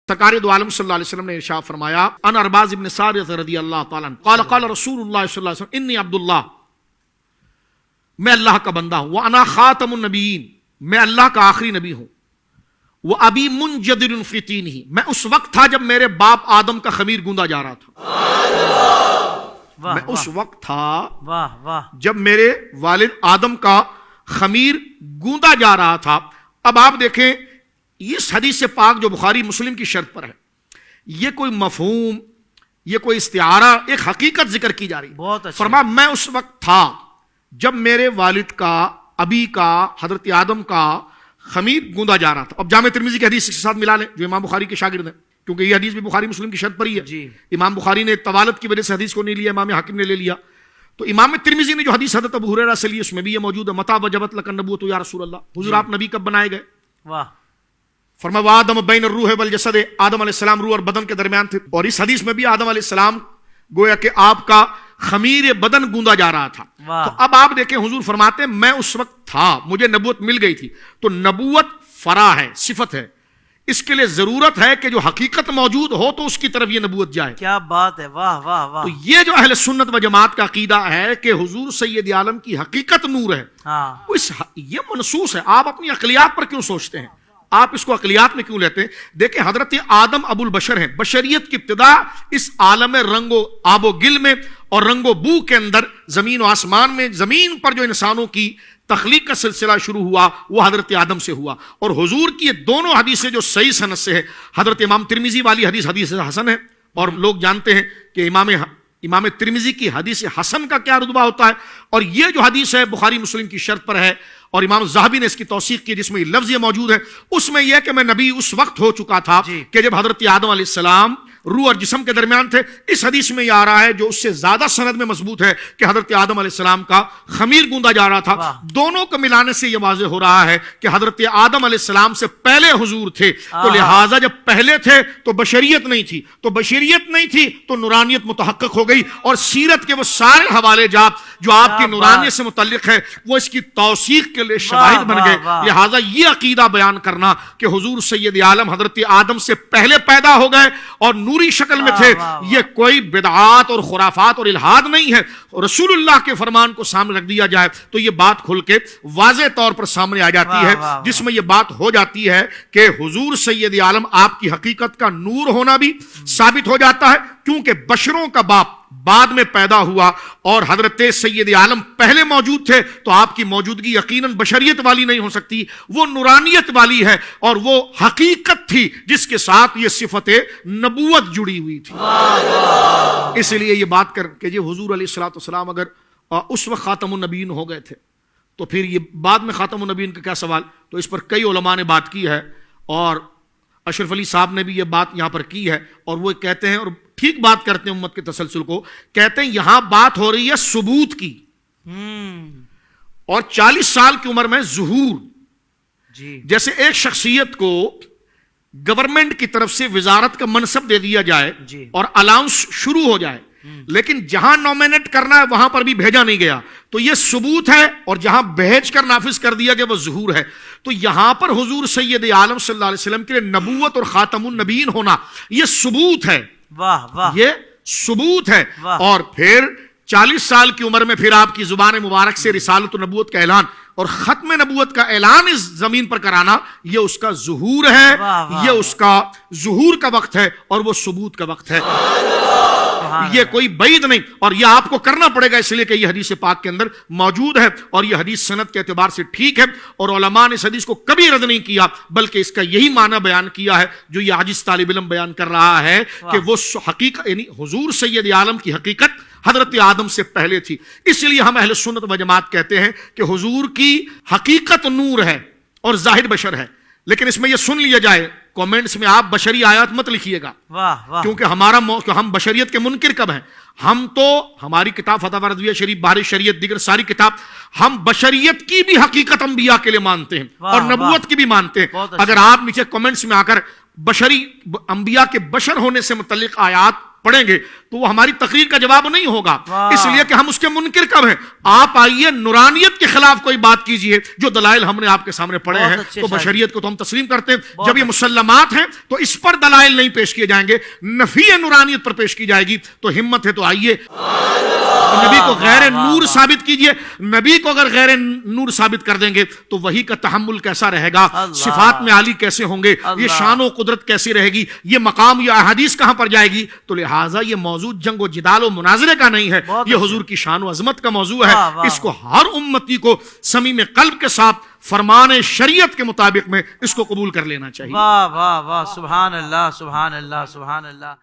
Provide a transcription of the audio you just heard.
سرکار دو عالم صلی اللہ علیہ وسلم نے ارشاد فرمایا ان ارباز ابن ساریہ رضی اللہ تعالیٰ عنہ قال قال رسول اللہ صلی اللہ علیہ وسلم انی عبداللہ، میں اللہ کا بندہ ہوں، وانا خاتم النبیین، میں اللہ کا آخری نبی ہوں، وابی منجدر فی تینہ، میں اس وقت تھا جب میرے باپ آدم کا خمیر گوندا جا رہا تھا، میں اس وقت تھا جب میرے والد آدم کا خمیر گوندا جا رہا تھا۔ اب آپ دیکھیں اس حدیث پاک جو بخاری مسلم کی شرط پر ہے، یہ کوئی مفہوم، یہ کوئی استعارہ، ایک حقیقت ذکر کی جا رہی ہے۔ فرمایا میں اس وقت تھا جب میرے والد کا، ابی کا، حضرت آدم کا خمیر گوندا جا رہا تھا۔ اب جامع ترمذی کی حدیث کے ساتھ ملا لیں جو امام بخاری کے شاگرد ہیں، کیونکہ یہ حدیث بھی بخاری مسلم کی شرط پر ہی ہے جی۔ امام بخاری نے طوالت کی وجہ سے حدیث کو نہیں لیا، امام حاکم نے لے لیا، تو امام ترمذی نے جو حدیث حضرت ابو ہریرہ سے لی اس میں بھی یہ موجود ہے، متى وجبت لك النبوۃ یا رسول اللہ، حضور آپ نبی کب بنائے گئے؟ واہ، فرمایا وآدم بین الروح والجسد، آدم علیہ السلام روح اور بدن کے درمیان تھے۔ اور اس حدیث میں بھی آدم علیہ السلام گویا کہ آپ کا خمیر بدن گوندا جا رہا تھا۔ تو اب آپ دیکھیں حضور فرماتے ہیں میں اس وقت تھا، مجھے نبوت مل گئی تھی۔ تو نبوت فرع ہے، صفت ہے، اس کے لیے ضرورت ہے کہ جو حقیقت موجود ہو تو اس کی طرف یہ نبوت جائے۔ کیا بات ہے، واہ واہ واہ۔ تو یہ جو اہل سنت و جماعت کا عقیدہ ہے کہ حضور سید عالم کی حقیقت نور ہے، یہ منصوص ہے۔ آپ اپنی عقلیات پر کیوں سوچتے ہیں؟ آپ اس کو عقلیات میں کیوں لیتے ہیں؟ دیکھیں حضرت آدم ابو البشر ہیں، بشریت کی ابتدا اس عالم رنگ و آب و گل میں اور رنگ و بو کے اندر، زمین و آسمان میں، زمین پر جو انسانوں کی تخلیق کا سلسلہ شروع ہوا وہ حضرت آدم سے ہوا۔ اور حضور کی یہ دونوں حدیثیں جو صحیح سند سے ہے، حضرت امام ترمذی والی حدیث حدیث حسن ہے، اور لوگ جانتے ہیں کہ امام ترمذی کی حدیث حسن کا کیا رتبہ ہوتا ہے، اور یہ جو حدیث ہے بخاری مسلم کی شرط پر ہے، اور امام ذہبی نے اس کی توثیق کی جس میں یہ لفظ یہ موجود ہے، اس میں یہ کہ میں نبی اس وقت ہو چکا تھا کہ جب حضرت آدم علیہ السلام روح اور جسم کے درمیان تھے۔ اس حدیث میں یہ آ رہا ہے جو اس سے زیادہ سند میں مضبوط ہے کہ حضرت آدم علیہ السلام کا خمیر گوندا جا رہا تھا۔ دونوں کو ملانے سے یہ واضح ہو رہا ہے کہ حضرت آدم علیہ السلام سے پہلے حضور تھے، تو لہٰذا جب پہلے تھے تو بشریت نہیں تھی، تو بشریت نہیں تھی تو نورانیت متحقق ہو گئی، اور سیرت کے وہ سارے حوالے جات جو آپ کی نورانیت سے متعلق ہے وہ اس کی توثیق کے لیے شواہد بن گئے۔ لہٰذا یہ عقیدہ بیان کرنا کہ حضور سید عالم حضرت آدم سے پہلے پیدا ہو گئے اور نوری شکل میں تھے، یہ کوئی بدعات اور خرافات اور الہاد نہیں ہے۔ رسول اللہ کے فرمان کو سامنے رکھ دیا جائے تو یہ بات کھل کے واضح طور پر سامنے آ جاتی ہے، جس میں یہ بات ہو جاتی ہے کہ حضور سید عالم آپ کی حقیقت کا نور ہونا بھی ثابت ہو جاتا ہے، کیونکہ بشروں کا باپ بعد میں پیدا ہوا اور حضرت سید عالم پہلے موجود تھے، تو آپ کی موجودگی یقیناً بشریت والی نہیں ہو سکتی، وہ نورانیت والی ہے، اور وہ حقیقت تھی جس کے ساتھ یہ صفت نبوت جڑی ہوئی تھی۔ اس لیے یہ بات کر کہ یہ حضور علیہ الصلوۃ والسلام اگر اس وقت خاتم النبیین ہو گئے تھے تو پھر یہ بعد میں خاتم النبیین کا کیا سوال؟ تو اس پر کئی علماء نے بات کی ہے، اور اشرف علی صاحب نے بھی یہ بات یہاں پر کی ہے، اور وہ کہتے ہیں، اور ٹھیک بات کرتے ہیں امت کے تسلسل کو، کہتے ہیں یہاں بات ہو رہی ہے ثبوت کی، اور 40 سال کی عمر میں ظہور۔ جیسے ایک شخصیت کو گورنمنٹ کی طرف سے وزارت کا منصب دے دیا جائے اور الاؤنس شروع ہو جائے، لیکن جہاں نومینیٹ کرنا ہے وہاں پر بھی بھیجا نہیں گیا، تو یہ ثبوت ہے، اور جہاں بھیج کر نافذ کر دیا گیا وہ ظہور ہے۔ تو یہاں پر حضور سید عالم صلی اللہ علیہ وسلم کے لیے نبوت اور خاتم النبیین ہونا یہ ثبوت ہے، یہ ثبوت ہے۔ اور پھر 40 سال کی عمر میں پھر آپ کی زبان مبارک سے رسالت و نبوت کا اعلان اور ختم نبوت کا اعلان اس زمین پر کرانا، یہ اس کا ظہور ہے، یہ اس کا ظہور کا وقت ہے، اور وہ ثبوت کا وقت ہے، یہ کوئی بعید نہیں۔ اور یہ آپ کو کرنا پڑے گا اس لیے کہ یہ حدیث پاک کے اندر موجود ہے، اور یہ حدیث سند کے اعتبار سے ٹھیک ہے، اور علماء نے اس حدیث کو کبھی رد نہیں کیا، بلکہ اس کا یہی معنی بیان کیا ہے جو یہ عاجز طالب علم بیان کر رہا ہے کہ وہ حقیقت، یعنی حضور سید عالم کی حقیقت حضرت آدم سے پہلے تھی۔ اس لیے ہم اہل سنت و جماعت کہتے ہیں کہ حضور کی حقیقت نور ہے اور ظاہر بشر ہے، لیکن اس میں یہ سن لیا جائے، کومنٹس میں آپ بشری آیات مت لکھیے گا، کیونکہ ہم بشریت کے منکر کب ہیں؟ ہم تو ہماری کتاب فتح رضویہ شریف، بہار شریعت، دیگر ساری کتاب، ہم بشریت کی بھی حقیقت انبیاء کے لیے مانتے ہیں اور نبوت کی بھی مانتے ہیں۔ اگر آپ نیچے کومنٹس میں آ کر بشری انبیاء کے بشر ہونے سے متعلق آیات پڑھیں گے تو وہ ہماری تقریر کا جواب نہیں ہوگا، اس لیے کہ ہم اس کے منکر کب ہیں؟ آپ آئیے نورانیت کے خلاف کوئی بات کیجئے، جو دلائل ہم نے آپ کے سامنے پڑھے ہیں تو بشریت کو تو ہم تسلیم کرتے ہیں، جب یہ مسلمات ہیں تو اس پر دلائل نہیں پیش کیے جائیں گے، نفی نورانیت پر پیش کی جائے گی، تو ہمت ہے تو آئیے نبی کو غیر نور ثابت کیجئے۔ نبی کو اگر غیر نور ثابت کر دیں گے تو وہی کا تحمل کیسا رہے گا، صفات میں عالی کیسے ہوں گے، یہ شان و قدرت کیسی رہے گی، یہ مقام یا احادیث کہاں پر جائے گی؟ تو لہٰذا یہ موضوع جنگ و جدال و مناظرے کا نہیں ہے، یہ حضور کی شان و عظمت کا موضوع ہے، اس کو ہر امتی کو صمیم قلب کے ساتھ فرمان شریعت کے مطابق میں اس کو قبول کر لینا چاہیے۔ واہ واہ واہ، سبحان اللہ سبحان اللہ سبحان اللہ۔